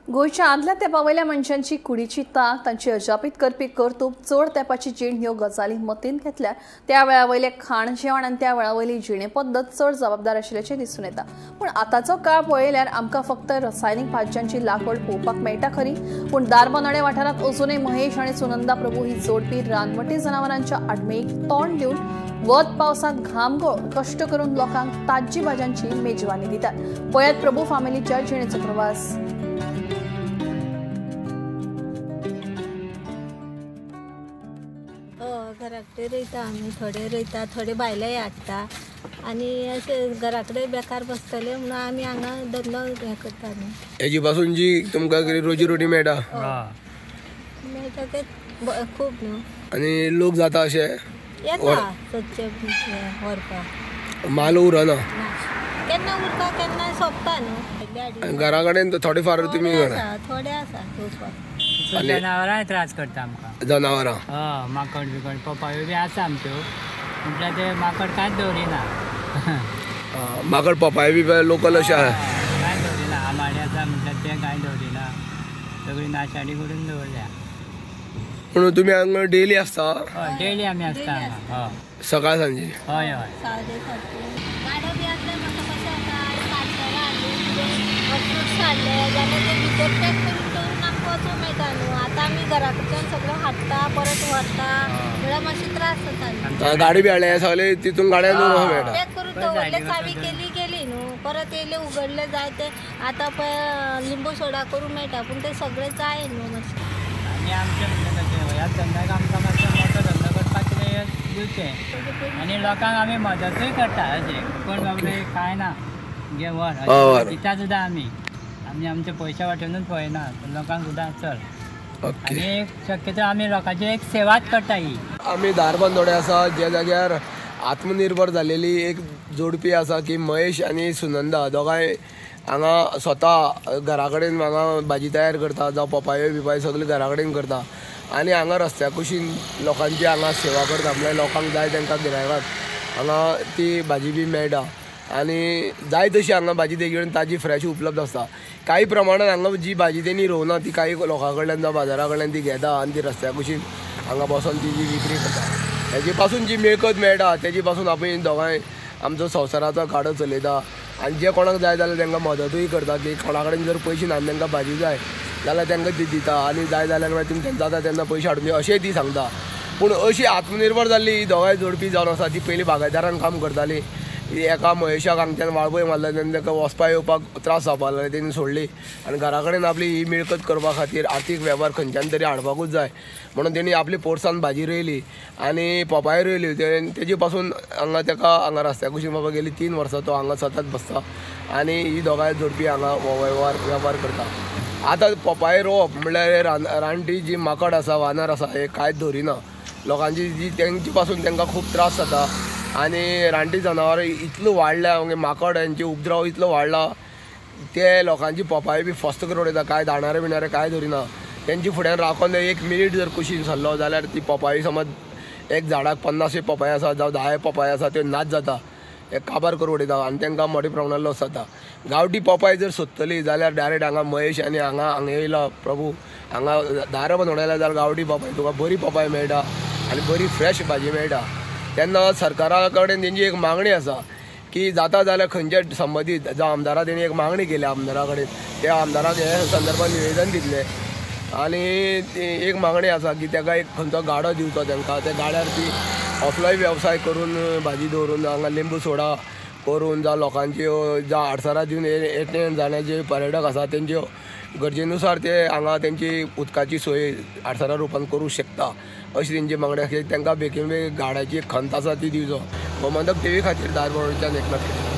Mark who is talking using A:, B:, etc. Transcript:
A: गोयच्या आदल्या तेंपावयल्या मनशांची कुडीची तांक तांची अजापीत करपी कर्तूब चड तेंपाची जीण ह्यो गजाली मतींत घेतल्या त्या वेळावयले खाण जेवण आनी त्या वेळावयली जिणे पद्दत चड जबाबदार आशिल्ल्याचें दिसून येता। पूण आतांचो काळ पळयल्यार आमकां फक्त रसायनीक भाज्यांची लागवड पळोवपाक मेळटा खरी, पूण दारबांदोडे वाठारांत अजुनूय महेश आनी सुनंदा प्रभू ही जोडपी रानवटी जनावरांच्या आडमेळीक तोंड दिवन वत पावसांत घाम गळोवन कश्ट करून लोकांक ताज्जी भाज्यांची मेजवानी दितात। पळयात प्रभू फामिलीच्या जिणेचो प्रवास।
B: घराकडे रोयता आमी, थोडे रोयता, थोडे भायले हाडटा आनी अशें घराकडे बेकार बसतले म्हणून आमी हांगा धंदो हें करता न्ही।
C: हेजी पासून जी तुमकां रोजी रोटी मेळटा
B: मेळटा ते खूब न्हू।
C: आनी लोक जाता अशें
B: येता सदचे व्हरपाक,
C: माल उरना
B: केन्ना उरता केन्ना सोंपता न्हू।
C: घरा कडेन थोडे फार तुमी
B: थोडे आसा पळोवपाक।
D: जनावरां त्रास करता आमकां,
C: जनावरां
D: माकड बिकड पपायो बी आसा आमच्यो, म्हटल्यार ते माकड कांयच दवरिना।
C: माकड पपाय बी लोकल अशें आहा,
D: कांय दवरिना। आंबाडे आसा म्हटल्यार ते कांय दवरिना, सगळी नाशाडी करून दवरल्या।
C: म्हणून तुमी हांगा डेली आसता?
D: हय, डेली आमी आसता हांगा।
C: सकाळ सांजे?
D: हय हय।
B: गाडो बी आसल्यार म्हाका कशें जाता, काडटना फ्रुट्स हाडले जाल्यार ते भितर पॅक करून आमकां वचूंक मेळटा न्हू। आतां आमी घरा कडच्यान सगळें हाडटा परत व्हरता म्हळ्यार मातशें त्रास जाता।
C: गाडी बी हाडले सगळे तितून गाड्यान दवरूंक मेळटा।
B: पॅक करून दवरले, चावी गेली न्हू, परत येयले उगडले जाय ते आतां पळय लिंबू सोडा करूंक मेळटा, पूण ते सगळें जाय न्हू मातशें।
D: आनी आमचें म्हणटा तशें ह्याच धंद्याक आमकां मातसो मोठो धंदो करपाक दिवचें आनी लोकांक आमी मदतूय करता। अशें कोण बाबडे कांय ना घे व्हर दिता सुद्दां आमी आमचे पयशे वांटूनच पळयना, लोकांक सुद्दां चल आनी शक्यतो आमी लोकांची एक सेवाच करता। ही
C: आमी दारबांदोडे आसा ज्या जाग्यार आत्मनिर्भर जालेली एक जोडपी आसा की महेश आनी सुनंदा दोगांय हांगा स्वता घरा कडेन हांगा भाजी तयार करता, जावं पपायो बिपायो सगळी घरा कडेन करता आनी हांगा रस्त्या कुशीन लोकांची हांगा सेवा करता। म्हळ्यार लोकांक जाय तांकां गिरायकांक हांगा ती भाजी बी मेळटा आनी जाय तशी हांगा भाजी तेजे कडेन ताजी फ्रेश उपलब्ध आसता। काही प्रमाणात हांगा जी भाजी तेणी रोवना ती काही लोकां कडल्यान जावं बाजारा कडल्यान ती घेता आनी ती रस्त्या कुशीन हांगा बसून ती जी विक्री करता। हेजे पासून जी मेळकत मेळटा तेजे पासून आमी दोगांय आमचो संवसाराचो गाडो चलयता आनी जे कोणाक जाय जाल्यार तांकां मदतूय करता की कोणा कडेन जर पयशे ना तांकां भाजी जाय जाल्यार तांकां ती दिता आनी जाय जाल्यार मागीर तुमच्यान जाता तेन्ना पयशे हाडून अशेंय ती सांगता। पूण अशी आत्मनिर्भर जाल्ली ही दोगांय जोडपी जावन आसा ती पयलीं बागायदारान काम करताली। एका महेशाक हांगच्यान वाळपय मारले तेन्ना तांकां वचपाक येवपाक त्रास जावपाक लागले, तेणी सोडली आनी घरा कडेन आपली ही मिळकत करपा खातीर आर्थीक वेव्हार खंयच्यान तरी हाडपाकूच जाय म्हणून तेणी आपली पोरसान भाजी रोयली आनी पपाय रोयली। तेजे पासून हांगा ताका हांगा रस्त्या कुशीन बाबा गेली 3 वर्सां तो हांगा सतत बसता आनी ही दोगांय जोडपी हांगा वेव्हार करता। आतां पपाय रोवप म्हणल्यार रानटी जी माकड आसा वानर आसा हे कांयच दवरिना लोकांची, जी तेंचे पासून तांकां खूब त्रास जाता आनी रानटी जनावर इतलो वाडल्या माकड हेंचे उपद्रव इतलो वाडला ते लोकांची पपाय बी फस्त करून उडयता, कांय दाणारे बिणारे कांय दवरिना। तेंचे फुड्यान राखोन 1 मिनीट जर कुशीन सरलो जाल्यार ती पपाय समज एक झाडाक 50 पपाय आसा जावं 10 पपाय आसा त्यो नाच जाता, एक काबार करून उडयता आनी तांकां मोठे प्रमाणात लॉस जाता। गांवठी पपाय जर सोदतली जाल्यार डायरेक्ट हांगा महेश आनी हांगा येयला प्रभू हांगा दारबांदोड्याला जाल्यार गांवठी पपाय तुका बरी पपाय मेळटा आनी बरी फ्रेश भाजी मेळटा। तेन्ना सरकारा कडेन तेंची एक मागणी आसा की जाता जाल्यार खंयच्या संबंदीत जावं आमदारा तेणी एक मागणी केल्या आमदारा कडेन, त्या आमदाराक हे संदर्भात निवेदन दितले आनी एक मागणी आसा की ताका एक खंयचो गाडो दिवचो तांकां, त्या गाड्यार ती असलोय वेवसाय करून भाजी दवरून हांगा लिंबू सोडा करून जावं लोकांच्यो जावं आडसरां दिवन येण जाण्याचे पर्यटक आसा तेंच्यो गरजेनुसार ते हांगा तेंची उदकाची सोय आडसरां रुपान करूं शकता अशी तेंची मागणी आसा। तांकां बेगीन बेगीन गाड्याची खंत आसा ती दिवचो। गोमंतक टीव्ही खातीर दारबांदोडेच्यान एकनाथ।